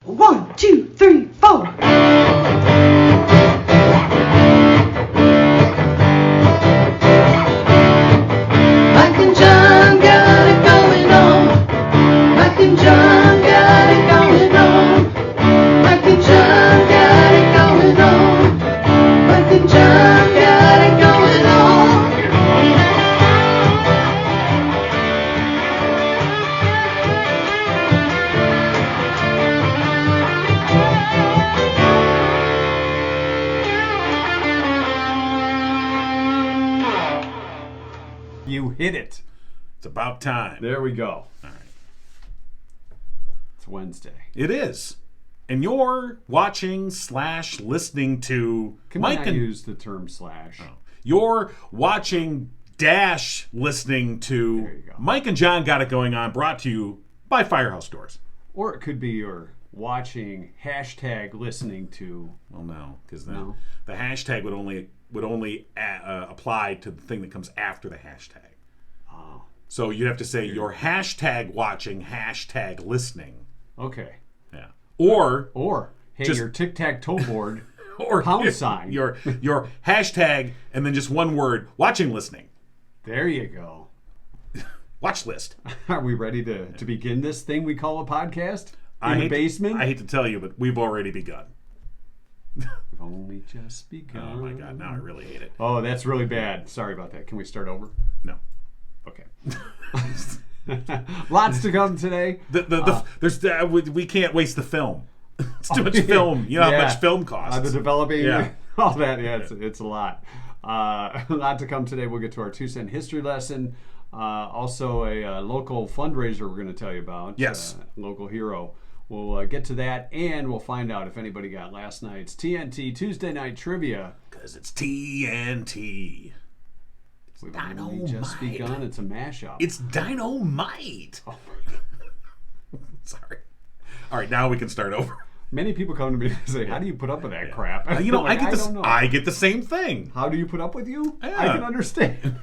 1, 2, 3, 4. Mike and John got it going on. Mike and John got it going on. Mike and John got it going on. Mike and John got it going on. You hit it. It's about time. There we go. All right. It's Wednesday. It is. And you're watching / listening to Can Mike we not and use the term slash? Oh. You're watching / listening to There you go. Mike and John Got It Going On, brought to you by Firehouse Doors. Or it could be you're watching # listening to. Well, no, because then No. the hashtag would only apply to the thing that comes after the hashtag. Oh, So you'd have to say you're # watching # listening. okay. Yeah. Or Hey, Just- your tic-tac-toe board. or Pound sign. Your hashtag and then just one word, watching listening. There you go. Watch list. Are we ready to begin this thing we call a podcast? I In the hate basement? I hate to tell you, but we've already begun. We've only just begun. Oh my god, now I really hate it. Oh, that's really bad. Sorry about that. Can we start over? No. Okay. Lots to come today. We can't waste the film. It's too much film. You know how much film costs. The developing, Yeah. all that. Yeah, it's a lot. A lot to come today. We'll get to our 2-cent history lesson. Also, a local fundraiser we're going to tell you about. Yes. Local hero. We'll get to that, and we'll find out if anybody got last night's TNT Tuesday Night Trivia. Because it's TNT. We've only just begun. It's a mashup. It's dynamite. Oh. Sorry. All right, now we can start over. Many people come to me and say, "How do you put up with that crap?" I Like, don't know. I get the same thing. How do you put up with you? Yeah. I can understand.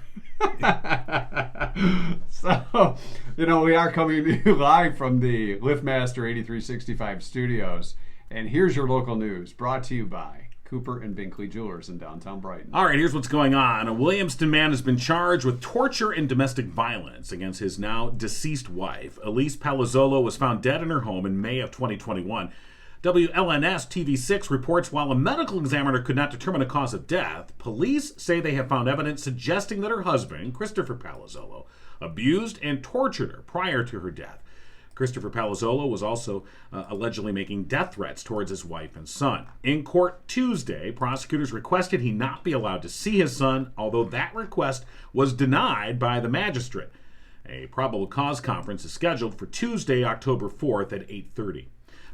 So, we are coming to you live from the LiftMaster 8365 studios. And here's your local news, brought to you by Cooper and Binkley Jewelers in downtown Brighton. All right, here's what's going on. A Williamston man has been charged with torture and domestic violence against his now deceased wife. Elise Palazzolo was found dead in her home in May of 2021. WLNS TV6 reports while a medical examiner could not determine a cause of death, police say they have found evidence suggesting that her husband, Christopher Palazzolo, abused and tortured her prior to her death. Christopher Palazzolo was also allegedly making death threats towards his wife and son. In court Tuesday, prosecutors requested he not be allowed to see his son, although that request was denied by the magistrate. A probable cause conference is scheduled for Tuesday, October 4th at 8:30.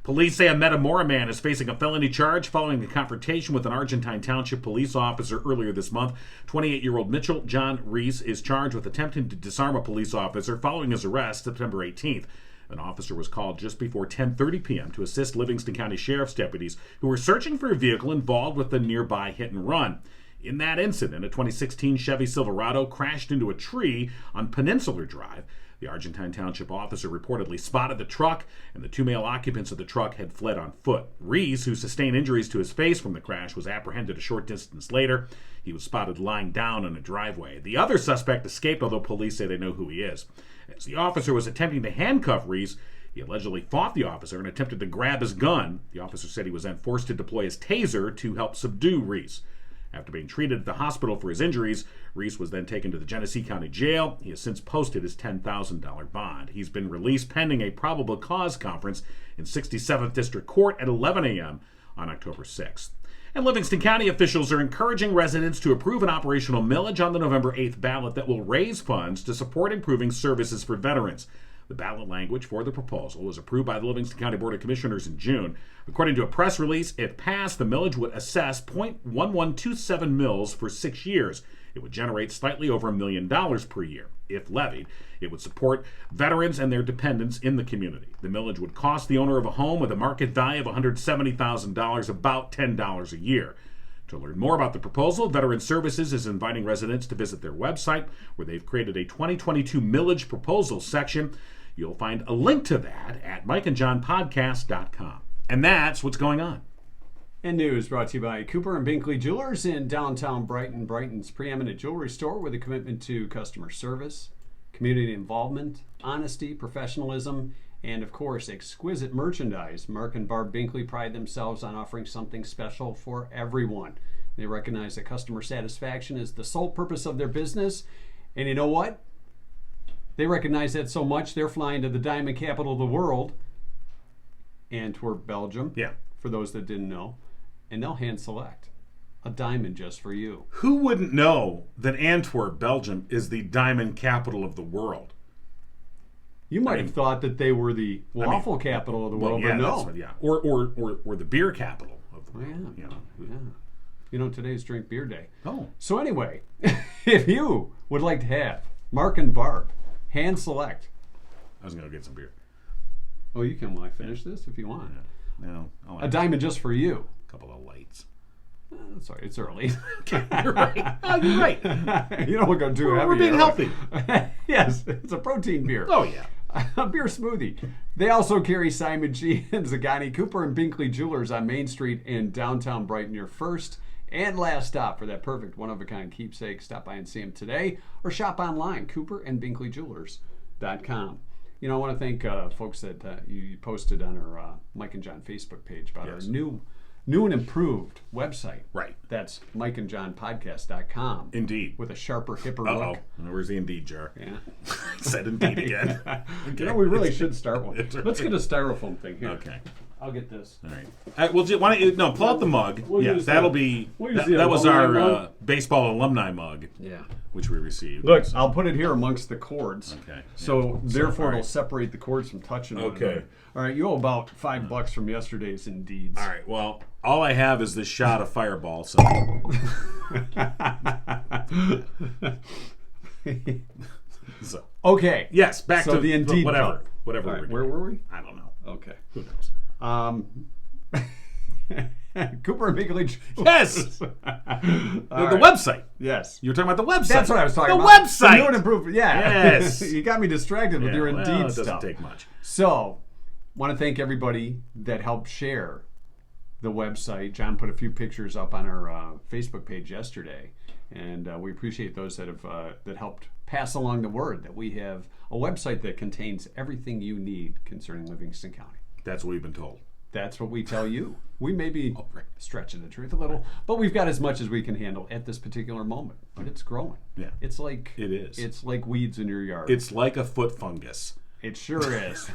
Police say a Metamora man is facing a felony charge following a confrontation with an Argentine Township police officer earlier this month. 28-year-old Mitchell John Reese is charged with attempting to disarm a police officer following his arrest September 18th. An officer was called just before 10:30 p.m. to assist Livingston County Sheriff's deputies who were searching for a vehicle involved with the nearby hit and run. In that incident, a 2016 Chevy Silverado crashed into a tree on Peninsular Drive. The Argentine Township officer reportedly spotted the truck, and the two male occupants of the truck had fled on foot. Reese, who sustained injuries to his face from the crash, was apprehended a short distance later. He was spotted lying down in a driveway. The other suspect escaped, although police say they know who he is. As the officer was attempting to handcuff Reese, he allegedly fought the officer and attempted to grab his gun. The officer said he was then forced to deploy his taser to help subdue Reese. After being treated at the hospital for his injuries, Reese was then taken to the Genesee County Jail. He has since posted his $10,000 bond. He's been released pending a probable cause conference in 67th District Court at 11 a.m. on October 6th. And Livingston County officials are encouraging residents to approve an operational millage on the November 8th ballot that will raise funds to support improving services for veterans. The ballot language for the proposal was approved by the Livingston County Board of Commissioners in June. According to a press release, if passed, the millage would assess .1127 mils for 6 years. It would generate slightly over $1 million per year. If levied, it would support veterans and their dependents in the community. The millage would cost the owner of a home with a market value of $170,000 about $10 a year. To learn more about the proposal, Veteran Services is inviting residents to visit their website, where they've created a 2022 millage proposal section. You'll find a link to that at mikeandjohnpodcast.com. And that's what's going on. And news brought to you by Cooper and Binkley Jewelers in downtown Brighton, Brighton's preeminent jewelry store with a commitment to customer service, community involvement, honesty, professionalism, and of course, exquisite merchandise. Mark and Barb Binkley pride themselves on offering something special for everyone. They recognize that customer satisfaction is the sole purpose of their business. And you know what? They recognize that so much, they're flying to the diamond capital of the world, Antwerp, Belgium. Yeah. For those that didn't know. And they'll hand select a diamond just for you. Who wouldn't know that Antwerp, Belgium, is the diamond capital of the world? You might have thought that they were the waffle capital of the world, but no. Or the beer capital of the world. Yeah. You know, today's drink beer day. Oh. So anyway, if you would like to have Mark and Barb hand select. I was going to go get some beer. Oh, you can when I finish this if you want. Yeah. No. A diamond just for you. A couple of lights. Sorry, it's early. You're right. Oh, you're right. You don't want to go too heavy. We're being healthy. Yes, it's a protein beer. Oh, yeah. A beer smoothie. They also carry Simon G. and Zagani Cooper and Binkley Jewelers on Main Street in downtown Brighton, your first and last stop for that perfect one-of-a-kind keepsake. Stop by and see them today or shop online, cooperandbinkleyjewelers.com. You know, I want to thank folks that you posted on our Mike and John Facebook page about our new and improved website. Right. That's mikeandjohnpodcast.com. Indeed. With a sharper, hipper Uh-oh. look. Where's the Indeed jar? Yeah. Said Indeed again. Okay. Okay. You know, we really should start one. It's Let's get a styrofoam thing here. Okay. I'll get this. All right. Why don't you pull out the mug? We'll Yes, use that'll the- be. we'll use That, the that was alumni our mug. baseball alumni mug, Yeah. which we received. Look, I'll put it here amongst the cords. Okay. So therefore, all it'll right. separate the cords from touching one Okay. another. All right, you owe about $5 from yesterday's Indeeds. All right. Well, all I have is this shot of Fireball. So. So. Okay. Yes. Back So to the Indeed whatever. cup. Whatever. All right, we're where doing. were we? I don't know. Okay. Who knows? Cooper and Binkley. Yes. All The right. website. Yes. You were talking about the website. That's what I was talking the about. website. The new and improved. Yeah. Yes. You got me distracted with your well, Indeed it doesn't stuff. take much. So, want to thank everybody that helped share the website. John put a few pictures up on our Facebook page yesterday, and we appreciate those that have that helped pass along the word that we have a website that contains everything you need concerning Livingston County. That's what we've been told. That's what we tell you. We may be stretching the truth a little, but we've got as much as we can handle at this particular moment. But it's growing. Yeah. It's like It is. It's like weeds in your yard. It's like a foot fungus. It sure is.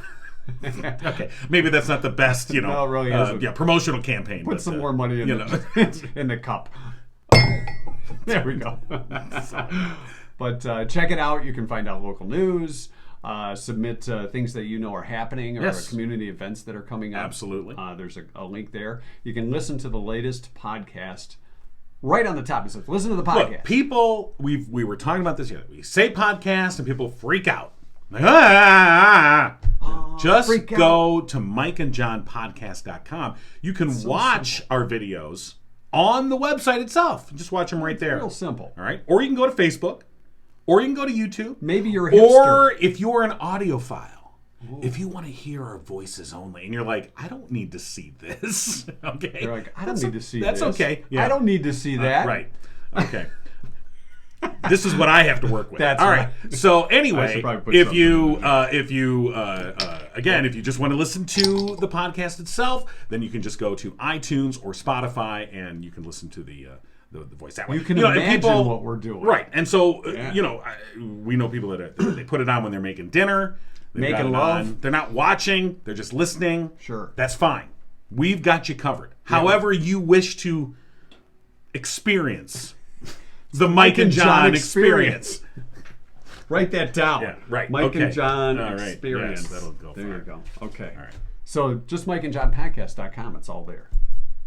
Okay, maybe that's not the best, No, it really isn't. promotional campaign. Put but, some more money in, in the cup. There we go. But check it out. You can find out local news, submit things that you know are happening or Yes. community events that are coming up. Absolutely. There's a link there. You can listen to the latest podcast right on the top. It says, listen to the podcast. Look, people, we were talking about this the other day. We say podcast and people freak out. Like, Just freak go to mikeandjohnpodcast.com. You can watch our videos on the website itself. Just watch them right there. Real simple. All right. Or you can go to Facebook. Or you can go to YouTube. Maybe you're a hipster. Or if you're an audiophile, if you want to hear our voices only, and you're like, I don't need to see this. Okay. You're like, I don't need to see That's this. okay. Yeah. I don't need to see that. Right. Okay. This is what I have to work with. That's all right. So I anyway, should probably put if something you in there. if you just want to listen to the podcast itself, then you can just go to iTunes or Spotify, and you can listen to the voice that way. You can and imagine what we're doing. right? And so Yeah. we know people that they put it on when they're making dinner, they've got Making it love. on. They're not watching; they're just listening. Sure. That's fine. We've got you covered. However you wish to experience the Mike and John experience. Write that down. Yeah, right. Mike Okay. and John All right. experience. Yes, that'll go there far. you go. Okay. All right. So just mikeandjohnpodcast.com. It's all there.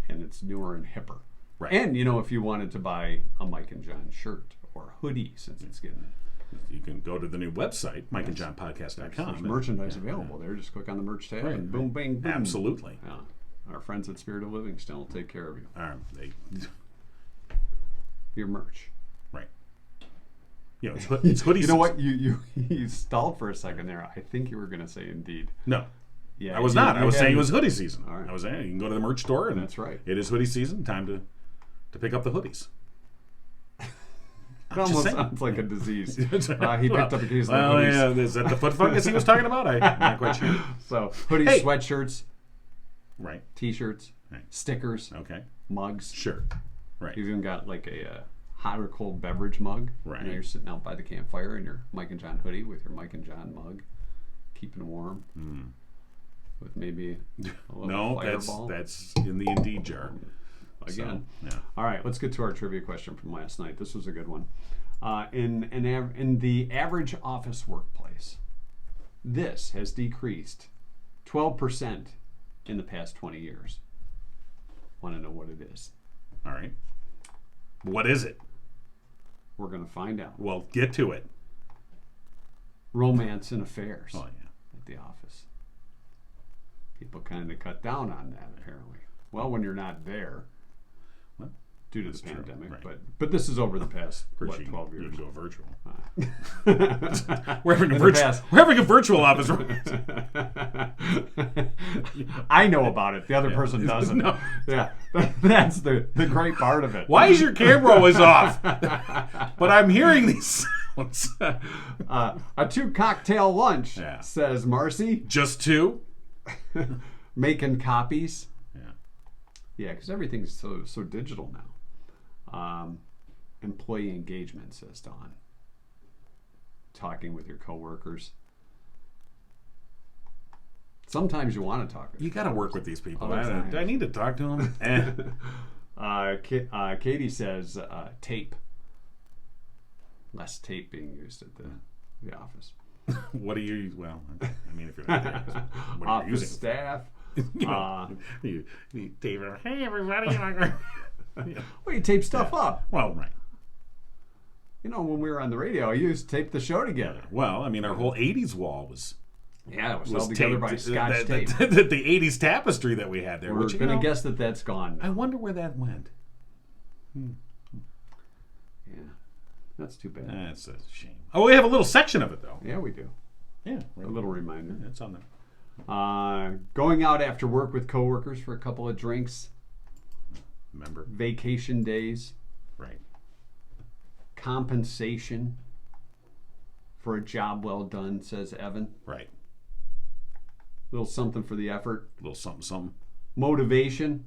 And it's newer and hipper. Right. And, if you wanted to buy a Mike and John shirt or hoodie, since it's getting... You can go to the new website, mikeandjohnpodcast.com. There's merchandise available there. Just click on the merch tab and boom, bang, boom. Absolutely. Yeah. Our friends at Spirit of Livingston will take care of you. Your merch. Right. It's hoodies. You know what? You stalled for a second there. I think you were going to say Indeed. No. Yeah, I was you- not. I you was saying it hadn't- was hoodie season. All right. I was saying you can go to the merch store, and That's right. It is hoodie season. Time to pick up the hoodies. It almost saying. sounds like a disease. He picked Well, up a case of well, hoodies. yeah, is that the foot fungus he was talking about? I'm not quite sure. So hoodies, Hey. sweatshirts, Right. T-shirts, Right. stickers, Okay. mugs. Sure. Right. You've even got like a hot or cold beverage mug. Right. You know, you're sitting out by the campfire in your Mike and John hoodie with your Mike and John mug, keeping warm. With maybe a little No, fireball. that's in the Indeed jar. Again. So, yeah. All right, let's get to our trivia question from last night. This was a good one. In the average office workplace, this has decreased 12% in the past 20 years. Want to know what it is? All right. What is it? We're going to find out. Well, get to it. Romance and affairs Oh yeah. at the office. People kind of cut down on that, apparently. Well, when you're not there, Well, due to the that's true, pandemic, right. but this is over the past Of course, what, 12 you years. can go virtual. We're We're having a virtual office. I know about it. The other person doesn't. No. Yeah, that's the great part of it. Why is your camera always off? But I'm hearing these sounds. A 2 cocktail lunch, Yeah. says Marcy, Just two? making copies. Yeah. Yeah, because everything's so digital now. Employee engagement, says Dawn. Talking with your coworkers. Sometimes you want to talk with You got to work with these people. Other times. Do I need to talk to them? Katie says tape. Less tape being used at the office. What do you? Well, I mean, if you're not there, what are you Office using? staff. You know, you David. Hey, everybody. Yeah. Well, you tape stuff up. Well, right. You know, when we were on the radio, I used to tape the show together. Well, I mean, our whole '80s wall was Yeah, it was held together by taped. Scotch tape. The '80s tapestry that we had there. We're Which, going to guess that that's gone I now. wonder where that went. Yeah, that's too bad. That's a shame. Oh, we have a little section of it though. Yeah, we do. Yeah, A little reminder. It's on there. Going out after work with coworkers for a couple of drinks. Remember? Vacation days. Right. Compensation for a job well done, says Evan. Right. Little something for the effort. A little something, something. Motivation.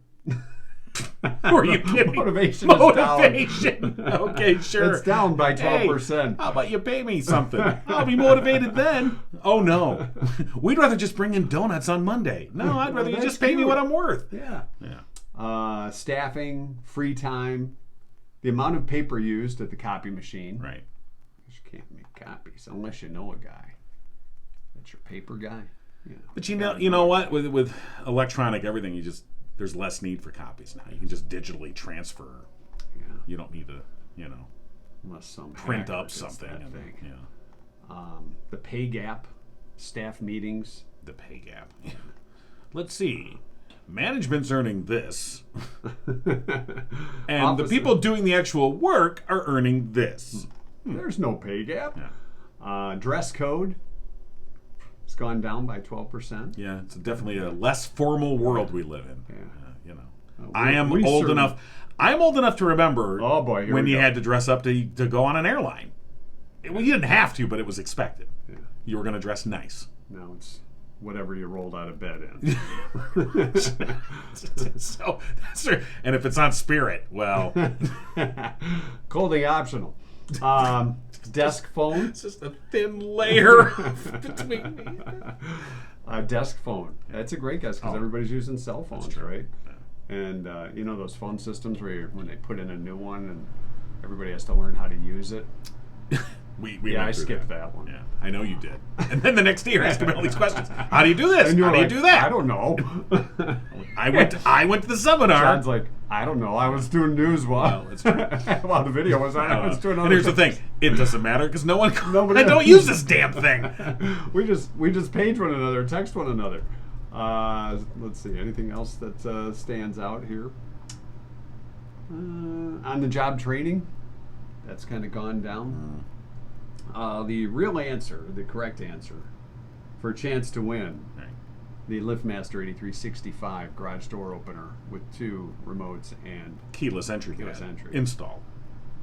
Were you kidding? Motivation Motivation. Okay, sure. It's down by Hey, 12%. how about you pay me something? I'll be motivated then. Oh no, we'd rather just bring in donuts on Monday. No, I'd rather you That's just pay me cute. what I'm worth. Yeah. Yeah. Staffing, free time, the amount of paper used at the copy machine. Right. You can't make copies unless you know a guy. That's your paper guy. Yeah. But you know what? With electronic everything, there's less need for copies now. You can just digitally transfer. Yeah. You don't need to, Unless some print hacker up gets something. that And, thing. yeah. The pay gap, staff meetings. The pay gap. Let's see. Management's earning this, and Opposite. the people doing the actual work are earning this. There's no pay gap. Yeah. Dress code. It's gone down by 12%. Yeah, it's definitely a less formal world we live in. Yeah. I am we old serve- enough. I'm old enough to remember. Oh, boy, here when we you go. had to dress up to go on an airline. Well, you didn't have to, but it was expected. Yeah. You were going to dress nice. Now it's whatever you rolled out of bed in. So, and if it's on Spirit, well, Clothing optional. Desk phone. it's just a thin layer between me. Desk phone. That's a great guess because everybody's using cell phones, true. right? And you know those phone systems where when they put in a new one and everybody has to learn how to use it. We Yeah, I went through skipped that one. Yeah, I know you did. And then the next day you're asking me all these questions. How do you do this? And you're How do like, you do that? I don't know. I went to the seminar. John's like, I don't know. I was doing news while Well, it's true. while the video was on. I was doing and other here's the things. thing: it doesn't matter because Nobody I don't else. use this damn thing. we just page one another, text one another. Let's see, anything else that stands out here? On the job training, that's kind of gone down. The real answer, the correct answer, for a chance to win, Right. the LiftMaster 8365 garage door opener with 2 remotes and Keyless entry. Installed.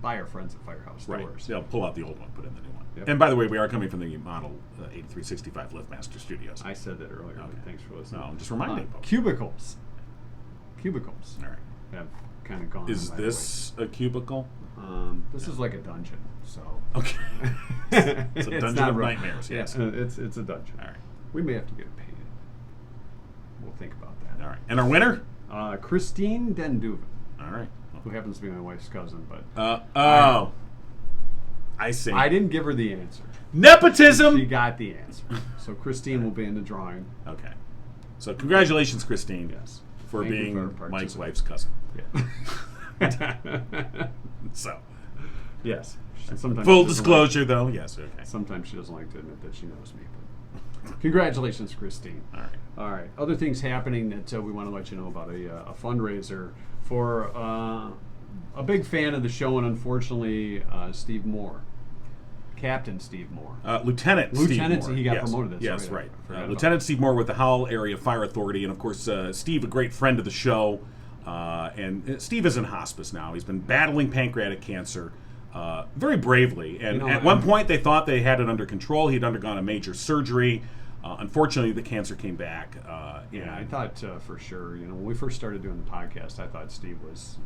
by our friends at Firehouse Right. Doors. They'll pull out the old one, put in the new one. Yep. And by the way, we are coming from the model 8365 LiftMaster Studios. I said that earlier, but thanks for listening. No, I'm just reminding folks. Cubicles All right. have kind of gone. Is by this a cubicle? the way. This is like a dungeon, so. Okay. It's a dungeon not of real. nightmares. Yeah, Yes. it's a dungeon. All right. We may have to get it painted. We'll think about that. All right. And our winner? Christine Denduven, All right. who happens to be my wife's cousin, but I see. I didn't give her the answer. Nepotism. She got the answer. So Christine will be in the drawing. Okay. So congratulations, Christine. Yes. For Thank you being for Mike's participating. wife's cousin. Yeah. So Yes. Sometimes full she doesn't disclosure, though. Yes. Okay. Sometimes she doesn't like to admit that she knows me. But congratulations, Christine. All right. All right. Other things happening that we want to let you know about: a fundraiser for a big fan of the show, and unfortunately, Steve Moore, Captain Steve Moore. Lieutenant Steve Moore. He got Yes. promoted. That's Yes, right. right. I forgot about Lieutenant Steve Moore with the Howell Area Fire Authority, and of course, Steve, a great friend of the show. And Steve is in hospice now. He's been battling pancreatic cancer very bravely. And at one point, they thought they had it under control. He'd undergone a major surgery. Unfortunately, the cancer came back. Yeah, I thought for sure. When we first started doing the podcast, I thought Steve was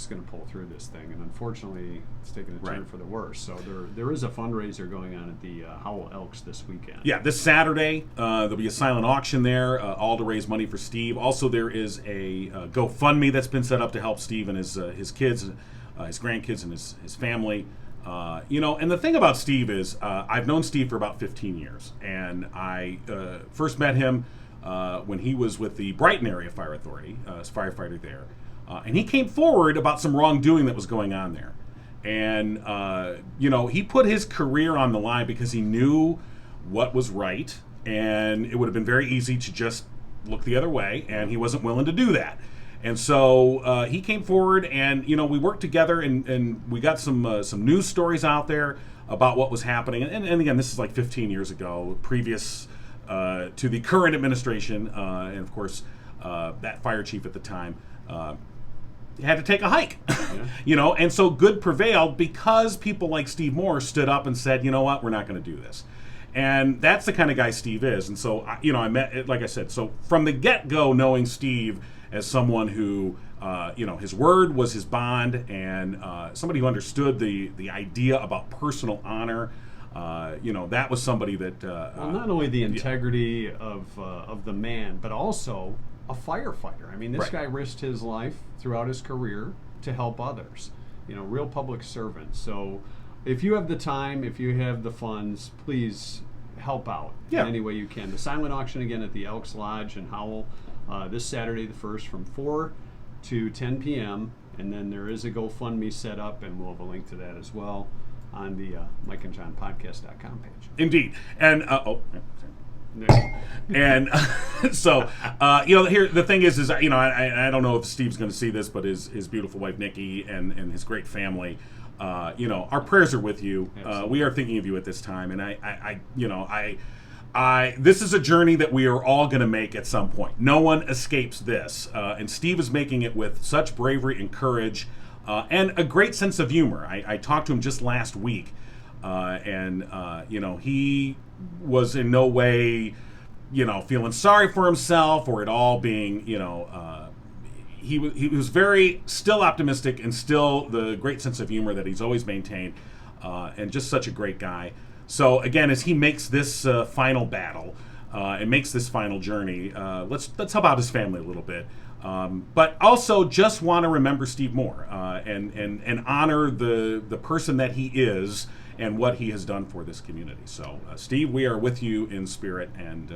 going to pull through this thing, and unfortunately, it's taken a turn Right. for the worse. So there is a fundraiser going on at the Howell Elks this weekend. Yeah, this Saturday, there'll be a silent auction there, all to raise money for Steve. Also, there is a GoFundMe that's been set up to help Steve and his kids, his grandkids, and his family. And the thing about Steve is, I've known Steve for about 15 years, and I first met him when he was with the Brighton Area Fire Authority, as firefighter there. And he came forward about some wrongdoing that was going on there. And, he put his career on the line because he knew what was right, and it would have been very easy to just look the other way, and he wasn't willing to do that. And so he came forward, and, we worked together, and we got some news stories out there about what was happening. And again, this is like 15 years ago, previous to the current administration, and, of course, that fire chief at the time. Had to take a hike, and so good prevailed because people like Steve Moore stood up and said, you know what, we're not going to do this. And that's the kind of guy Steve is. And so, I met, like I said, so from the get-go, knowing Steve as someone who, his word was his bond, and somebody who understood the idea about personal honor, that was somebody that... well, not only the integrity of the man, but also a firefighter. I mean, this guy risked his life throughout his career to help others. Real public servant. So if you have the time, if you have the funds, please help out in any way you can. The silent auction again at the Elks Lodge in Howell this Saturday the 1st from 4 to 10 p.m. And then there is a GoFundMe set up, and we'll have a link to that as well on the MikeandJohnPodcast.com page. Indeed. And, and so, here the thing is I don't know if Steve's going to see this, but his beautiful wife Nikki and his great family, our prayers are with you. We are thinking of you at this time, and I this is a journey that we are all going to make at some point. No one escapes this, and Steve is making it with such bravery and courage, and a great sense of humor. I talked to him just last week, and he was in no way, feeling sorry for himself or at all being, he was very still optimistic and still the great sense of humor that he's always maintained, and just such a great guy. So again, as he makes this final battle and makes this final journey, let's help out his family a little bit. But also just want to remember Steve Moore and honor the person that he is and what he has done for this community. So, Steve, we are with you in spirit and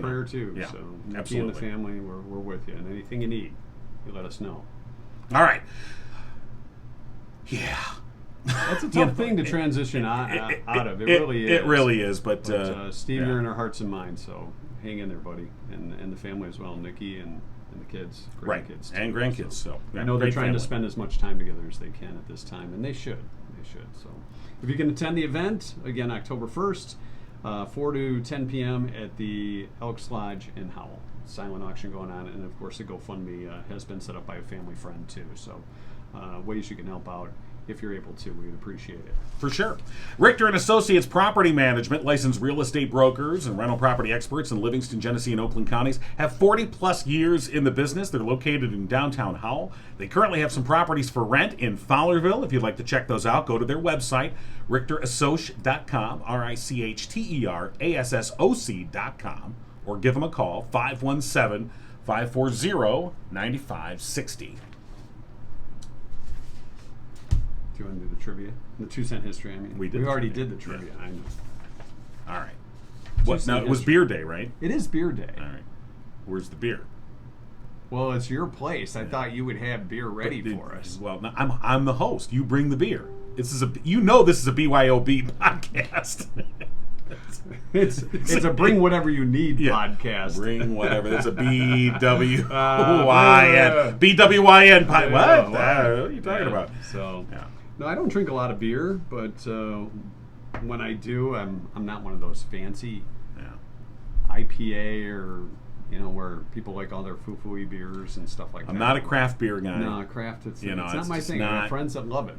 prayer too. Yeah, so, Nikki absolutely. and the family, we're with you. And anything you need, you let us know. All right. Yeah. That's a tough thing to transition out of. It really is. It really is. But Steve, you're in our hearts and minds. So hang in there, buddy, and the family as well. Nikki and the kids, grandkids, and grandkids. So I know they're trying to spend as much time together as they can at this time, and they should. So if you can attend the event again, October 1st, 4 to 10 p.m. at the Elks Lodge in Howell. Silent auction going on, and of course a GoFundMe has been set up by a family friend too. So ways you can help out if you're able to, we would appreciate it. For sure. Richter Associates Property Management, licensed real estate brokers and rental property experts in Livingston, Genesee, and Oakland counties, have 40 plus years in the business. They're located in downtown Howell. They currently have some properties for rent in Fowlerville. If you'd like to check those out, go to their website, richterassociates.com, RICHTERASSOC.com, or give them a call, 517-540-9560. Do you want to do the trivia? The 2 cent history, I mean. We already did the trivia, Yeah. I know. All right. What, now, it was beer day, right? It is beer day. All right. Where's the beer? Well, it's your place. I thought you would have beer ready for us. Well, no, I'm the host. You bring the beer. This is this is a BYOB podcast. It's a bring whatever you need podcast. Bring whatever. It's a BWYN. BWYN. What? What are you talking about? So, Yeah. no, I don't drink a lot of beer, but when I do, I'm not one of those fancy IPA or where people like all their foo-foo-y beers and stuff like that. I'm not a craft beer guy. No, craft. It's not it's my just thing. I not- have friends that love it,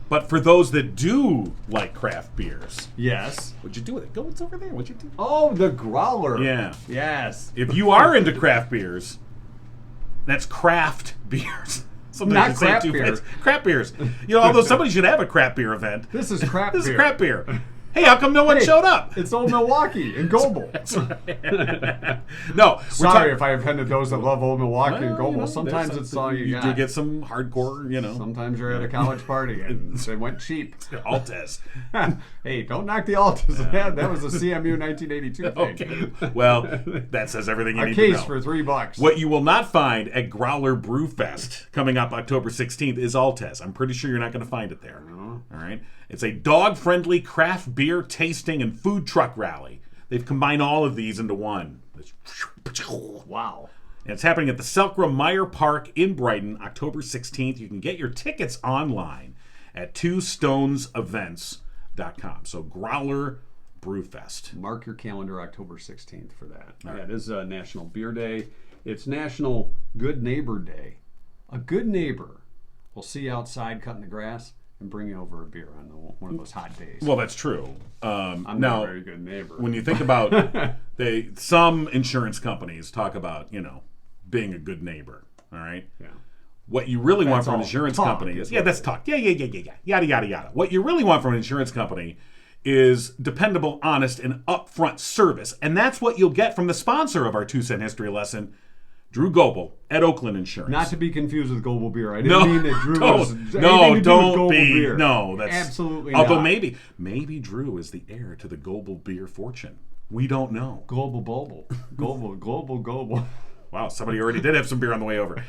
But for those that do like craft beers, yes. what'd you do with it? Go, what's over there? What'd you do? Oh, the Growler. Yeah. Yes. If you are into craft beers, that's craft beers. Sometimes Not you say it craft too beer. fast. Craft beers. Although somebody should have a craft beer event. This is crap This beer. is crap beer. Hey, how come no one showed up? It's Old Milwaukee and Goble. No. Sorry if I offended those that love Old Milwaukee and Goble. Well, Sometimes it's all you got. do get some hardcore, Sometimes you're at a college party and they went cheap. Altes. Hey, don't knock the Altus. That was a CMU 1982 thing. Okay. Well, that says everything you A need to know. case for $3. What you will not find at Growler Brewfest coming up October 16th is Altes. I'm pretty sure you're not going to find it there. All right. It's a dog-friendly craft beer tasting and food truck rally. They've combined all of these into one. Wow. And it's happening at the Selkra Meyer Park in Brighton, October 16th. You can get your tickets online at twostonesevents.com. So Growler Brewfest. Mark your calendar October 16th for that. Yeah, it is National Beer Day. It's National Good Neighbor Day. A good neighbor will see you outside cutting the grass and bring you over a beer on one of those hot days. Well, that's true. I'm now, not a very good neighbor. When you think about some insurance companies talk about, being a good neighbor. All right. Yeah. What you really want That's from an all insurance talk, company is is what that's it is. talk. Yeah. Yada yada yada. What you really want from an insurance company is dependable, honest, and upfront service, and that's what you'll get from the sponsor of our 2 cent history lesson, Drew Goble at Oakland Insurance. Not to be confused with Goble Beer. I didn't mean that Drew was anything to do don't with Goble be. Beer. No, that's absolutely Although not. maybe Drew is the heir to the Goble Beer fortune. We don't know. Global. Wow, somebody already did have some beer on the way over.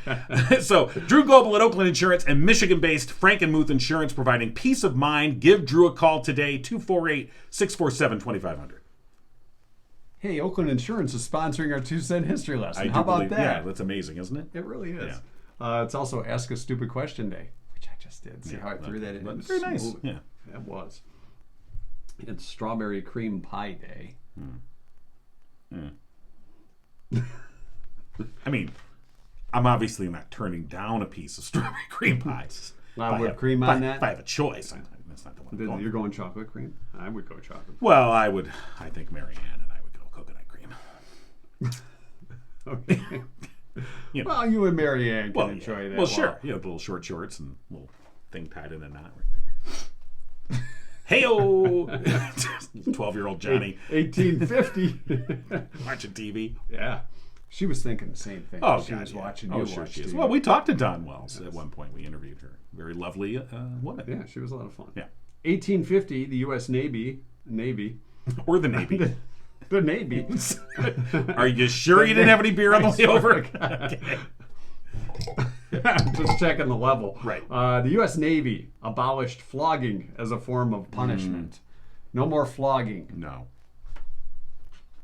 So, Drew Goble at Oakland Insurance and Michigan-based Frankenmuth Insurance, providing peace of mind. Give Drew a call today, 248-647-2500. Hey, Oakland Insurance is sponsoring our 2 cent history lesson. I How do about believe, that? Yeah, that's amazing, isn't it? It really is. Yeah. It's also Ask a Stupid Question Day, which I just did. See how I threw that in? That's very nice. Smooth. Yeah. That was. It's Strawberry Cream Pie Day. I mean, I'm obviously not turning down a piece of strawberry cream pie. A lot of whipped cream on that? If I have a choice, that's not the one I'm going You're going chocolate cream? I would go chocolate. Well, I think Mary Ann and I would go coconut cream. Okay. Well, you and Mary Ann can enjoy that. Well, sure. The little short shorts and little thing tied in a knot right there. Hey-o! 12-year-old Johnny. 1850. Watching TV. Yeah. She was thinking the same thing. Oh, she God, was yeah. watching Oh, you sure watch she is. TV. Well, we talked to Don Wells at one point. We interviewed her. Very lovely woman. Yeah, she was a lot of fun. Yeah. 1850, the U.S. Navy. Or the Navy. The Navy. Are you sure you didn't have any beer on the way over? Okay. I'm just checking the level. Right. The U.S. Navy abolished flogging as a form of punishment. No more flogging. No.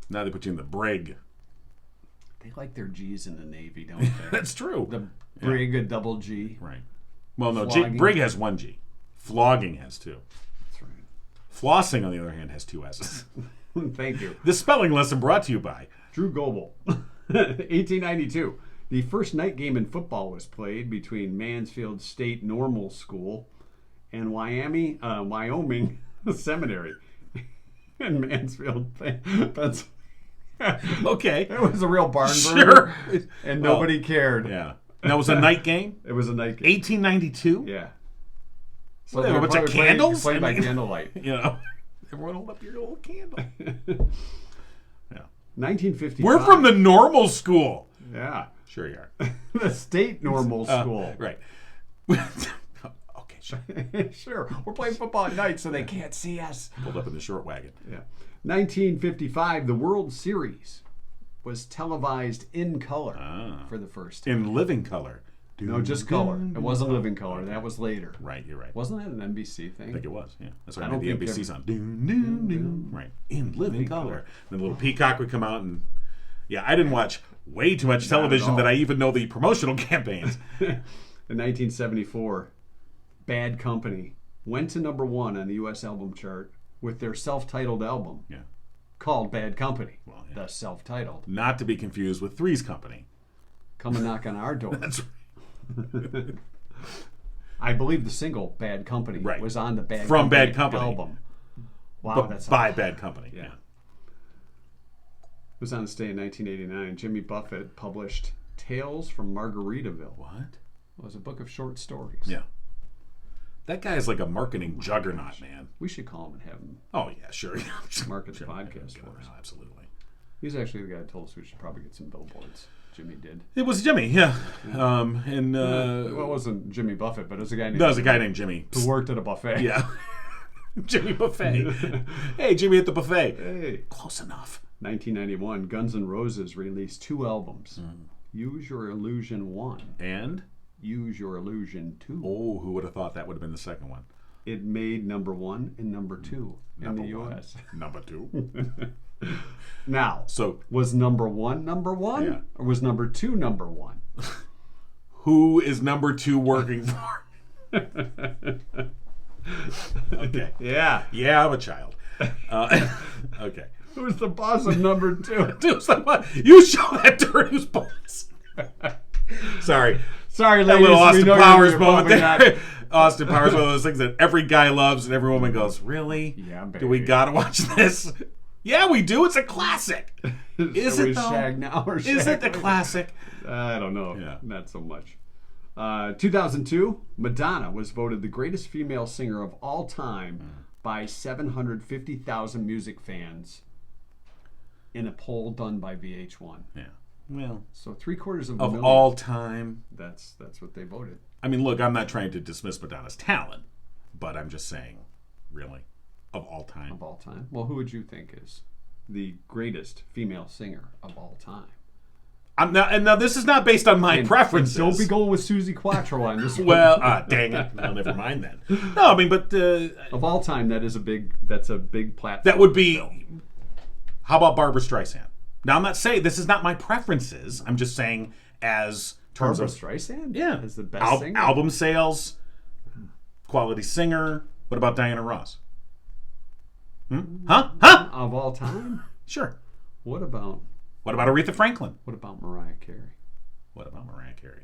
Now they put you in the brig. They like their G's in the Navy, don't they? That's true. The brig, a double G. Right. Well, no, Flogging. brig has one G. Flogging has two. That's right. Flossing, on the other hand, has 2 S's. Thank you. This spelling lesson brought to you by Drew Goebel. 1892. The first night game in football was played between Mansfield State Normal School and Wyoming Seminary in Mansfield, Pennsylvania. Okay. It was a real barn Sure. burner, and nobody cared. Yeah. That was a night game? It was a night game. 1892? Yeah. So there were a bunch of candles? Played by I mean, candlelight. You know, everyone hold up your little candle. Yeah. 1955. We're from the normal school. Yeah. Sure you are. The state normal school. Right. Okay, sure. Sure. We're playing football at night so they can't see us. Pulled up in the short wagon. Yeah. 1955, the World Series was televised in color for the first time. In living color. No, just color. It wasn't living color. That was later. Right, you're right. Wasn't that an NBC thing? I think it was, yeah. That's why I I don't made the think NBC song. Right. In living color. Then the little peacock would come out and... Yeah, I didn't watch way too much television that I even know the promotional campaigns. In 1974, Bad Company went to number 1 on the U.S. album chart with their self-titled album called Bad Company. Well, yeah. Thus self-titled. Not to be confused with Three's Company. Come and knock on our door. That's right. I believe the single Bad Company was on the Bad From Company Bad Company. album. Wow, that's by Bad Company. Yeah. It was on this day in 1989. Jimmy Buffett published Tales from Margaritaville. What? It was a book of short stories. Yeah. That guy is like a marketing juggernaut, man. We should call him and have him Oh, yeah, sure. market the podcast for us. Absolutely. He's actually the guy that told us we should probably get some billboards. Jimmy did. It was Jimmy, yeah. Well, it wasn't Jimmy Buffett, but it was a guy named That was a guy named Jimmy. who worked at a buffet. Yeah. Jimmy Buffet. Hey, Jimmy at the buffet. Hey. Close enough. 1991, Guns N' Roses released 2 albums. Use Your Illusion 1. And? Use Your Illusion 2. Oh, who would have thought that would have been the second one? It made number 1 and number 2 in the U.S. Number 2. Now, So, was number 1 number 1? Yeah. Or was number 2 number 1? who is number 2 working for? Okay. Yeah. Yeah, I'm a child. Okay. Who's the boss of number 2? Dude, someone, you show that to who's boss. Sorry. Sorry, That ladies. little we Austin know Powers you're moment probably there. not- Austin Powers, one of those things that every guy loves and every woman goes, really? Yeah, baby. Do we gotta watch this? Yeah, we do. It's a classic. Is Shall we it though? shag now or Is shag it the later? classic? I don't know. Yeah. Not so much. 2002, Madonna was voted the greatest female singer of all time by 750,000 music fans in a poll done by VH1. Yeah. Well, So 3/4 of a of million. all time. That's what they voted. I mean, look, I'm not trying to dismiss Madonna's talent, but I'm just saying, really, of all time. Of all time. Well, who would you think is the greatest female singer of all time? Now this is not based on my And preferences. don't be going with Susie Quattro on this one. Well, dang it. Well, never mind then. No, I mean, but Of all time, that's a big platform. that would be. How about Barbara Streisand? Now, I'm not saying this is not my preferences. I'm just saying as terms Barbara of Streisand? yeah, Is the best singer? album sales, quality singer. What about Diana Ross? Huh? Of all time? Sure. What about Aretha Franklin? Mariah Carey? What about Mariah Carey?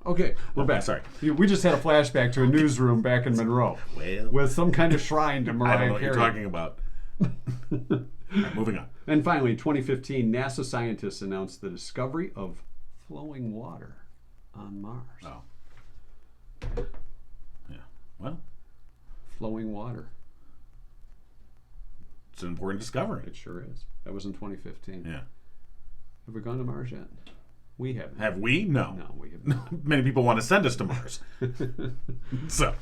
Okay, we're back. Sorry. We just had a flashback to a newsroom back in Monroe Well, with some kind of shrine to I don't Mariah know what Carey. you're talking about. All right, moving on. And finally, 2015, NASA scientists announced the discovery of flowing water on Mars. Oh. Yeah. Well, Flowing water. it's an important discovery. It sure is. That was in 2015. Yeah. Have we gone to Mars yet? We haven't. Have we? No. No, we have not. Many people want to send us to Mars. So,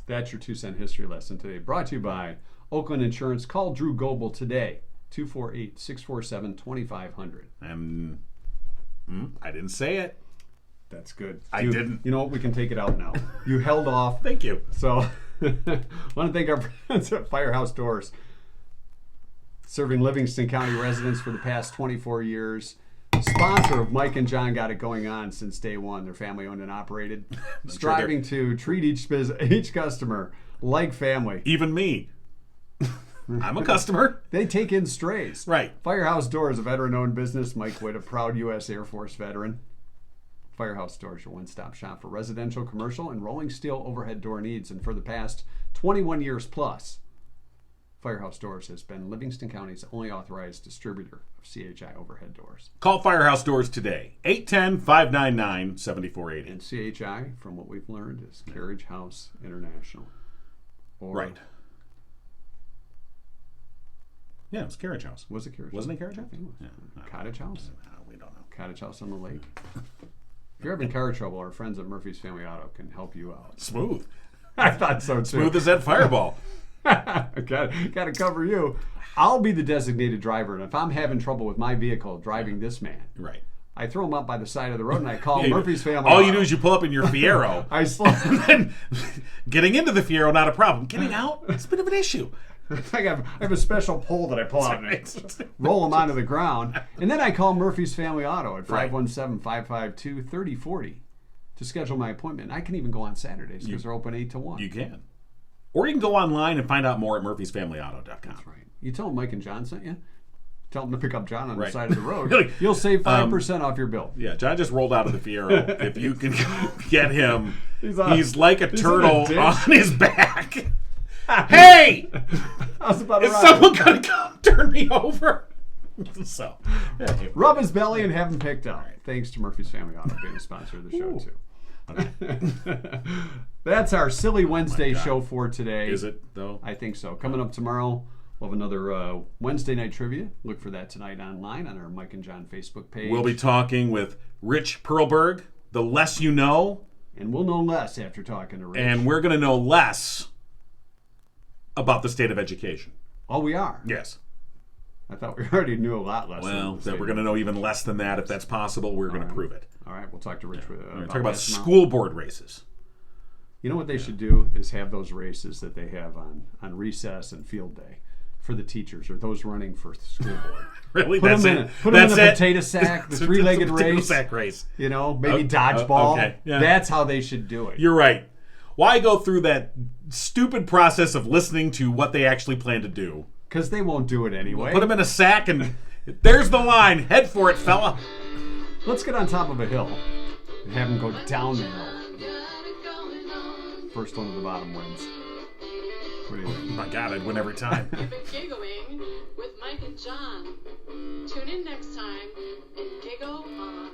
That's your 2-cent history lesson today. Brought to you by Oakland Insurance. Call Drew Goebel today. 248-647-2500. I didn't say it. That's good. I didn't. You know what? We can take it out now. You held off. Thank you. So, I want to thank our friends at Firehouse Doors, serving Livingston County residents for the past 24 years. Sponsor of Mike and John Got It Going On since day one. They're family owned and operated, striving to treat each customer Like family. Even me. I'm a customer. They take in strays. Right. Firehouse Door is a veteran-owned business. Mike Witt, a proud U.S. Air Force veteran. Firehouse Door is your one-stop shop for residential, commercial, and rolling steel overhead door needs. And for the past 21 years plus, Firehouse Doors has been Livingston County's only authorized distributor of CHI overhead doors. Call Firehouse Doors today. 810-599-7480. And CHI, from what we've learned, is Carriage House International. Or Right. Yeah, it was Carriage House. Was it Carriage Wasn't House? it Carriage House? I think it was. Yeah. Cottage House? No, we don't know. Cottage House on the lake. If you're having car trouble, our friends at Murphy's Family Auto can help you out. Smooth. I thought so too. Smooth as that fireball. Got to cover you. I'll be the designated driver, and if I'm having trouble with my vehicle driving this man, Right. I throw him up by the side of the road and I call Murphy's Family All Auto. you do is you pull up in your Fiero. I slow. And then getting into the Fiero, not a problem. Getting out, it's a bit of an issue. I have a special pole that I pull out and I roll them onto the ground. And then I call Murphy's Family Auto at 517-552-3040 to schedule my appointment. I can even go on Saturdays because they're open 8 to 1. You can. Or you can go online and find out more at murphysfamilyaauto.com. That's right. You tell them Mike and John sent you. Tell them to pick up John on the Right. side of the road. Really? You'll save 5% off your bill. Yeah, John just rolled out of the Fiero. If you can get him, on- he's like a he's turtle in a on ditch. his back. Hey! I was about to Is ride. someone going to come turn me over? So, yeah, Rub his belly and have him picked up. Thanks to Murphy's Family Auto being a sponsor of the show, too. That's our Silly Wednesday God. show for today. is it, though? I think so. Coming up tomorrow, we'll have another Wednesday night trivia. Look for that tonight online on our Mike and John Facebook page. We'll be talking with Rich Perlberg, The Less You Know, And we'll know less after talking to Rich. and we're going to know less about the state of education. Oh, we are? Yes. I thought we already knew a lot less. Well, than the that we're state. going to know even less than that. If that's possible, we're going to prove it. All right, we'll talk to Rich. We're going to about talk about that tomorrow. school board races. You know what they should do is have those races that they have on recess and field day for the teachers or those running for school board. Really? Put That's them it? in a That's it? potato sack, the It's a three-legged potato race. sack race. You know, maybe Oh, dodgeball. okay, yeah. That's how they should do it. You're right. Why go through that stupid process of listening to what they actually plan to do? Because they won't do it anyway. Put them in a sack and there's the line. Head for it, fella. Let's get on top of a hill and have them go down the hill. First one to the bottom wins. What do you Oh think? my God, I'd win every time. You've been giggling with Mike and John. Tune in next time and giggle on.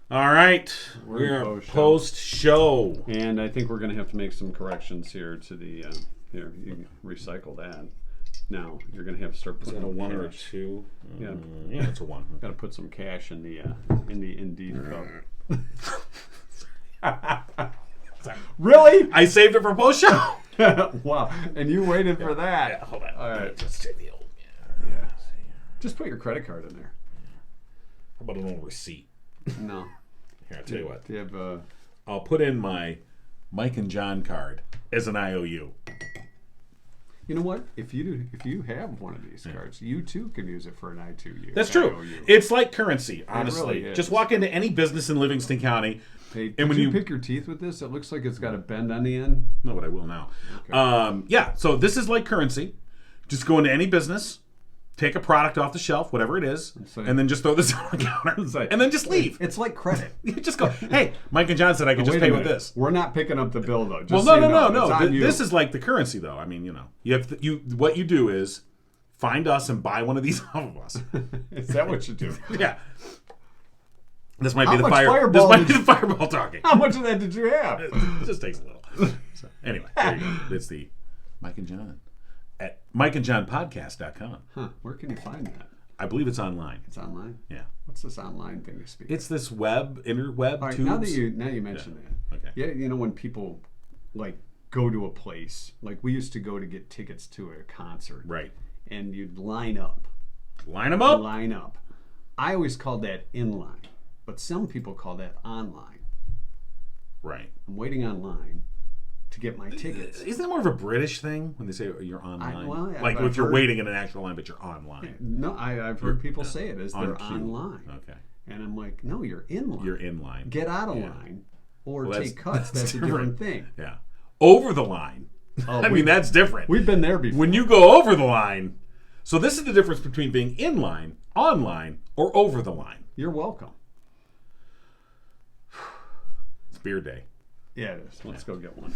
All right. We're We're post-show. post-show. And I think we're going to have to make some corrections here to the. Here, you can recycle that. Now you're going to have to start putting Is that a one or a cash. two? Yeah. Yeah, it's a one. Got to put some cash in the Indeed cup. Really? I saved it for post-show. Wow! And you waited for that. Yeah, hold on. All right. Let's take the old. Yeah. Just put your credit card in there. How about a little receipt? No. Here, I'll tell you what. Do you have I'll put in my Mike and John card as an IOU. You know what? If you have one of these cards, you too can use it for an IOU. That's true. IOU. It's like currency, honestly. really is. Just walk into any business in Livingston County. Hey, and did when you you pick your teeth with this? It looks like it's got a bend on the end. No, but I will now. Okay. Yeah, so this is like currency. Just go into any business, take a product off the shelf, whatever it is, say- and then just throw this on the counter, say- and then just leave. It's like credit. You just go, hey, Mike and John said I could just Wait a pay with minute. this. We're not picking up the bill though. Just Well, so no. you know. It's on you. This is like the currency, though. I mean, you have to, what you do is find us and buy one of these off of us. Is that what you do? Yeah. This might How be the much fire. This Fireball might did be the you- fireball talking. How much of that did you have? It just takes a little. So, anyway, there you go. It's the Mike and John at mikeandjohnpodcast.com. Huh? Where can you find that? I believe it's online. It's online. Yeah. What's this online thing you speak? It's this interweb All right, tubes. now you mention that. Okay. Yeah, you know when people like go to a place, like we used to go to get tickets to a concert, Right. and you'd line up. Line them up. Line up. I always called that inline, but some people call that online. Right. I'm waiting online to get my tickets. Isn't that more of a British thing when they say you're online? Like I've if you're heard- waiting in an actual line, but you're online. No, I've heard people say it as On they're queue. online. Okay. And I'm like, no, you're in line. You're in line. Get out of line or Well, take cuts. That's a different thing. Yeah. Over the line. Oh, I mean, that's different. We've been there before. When you go over the line, so this is the difference between being in line, online, or over the line. You're welcome. It's beer day. Yeah, it is. Let's go get one.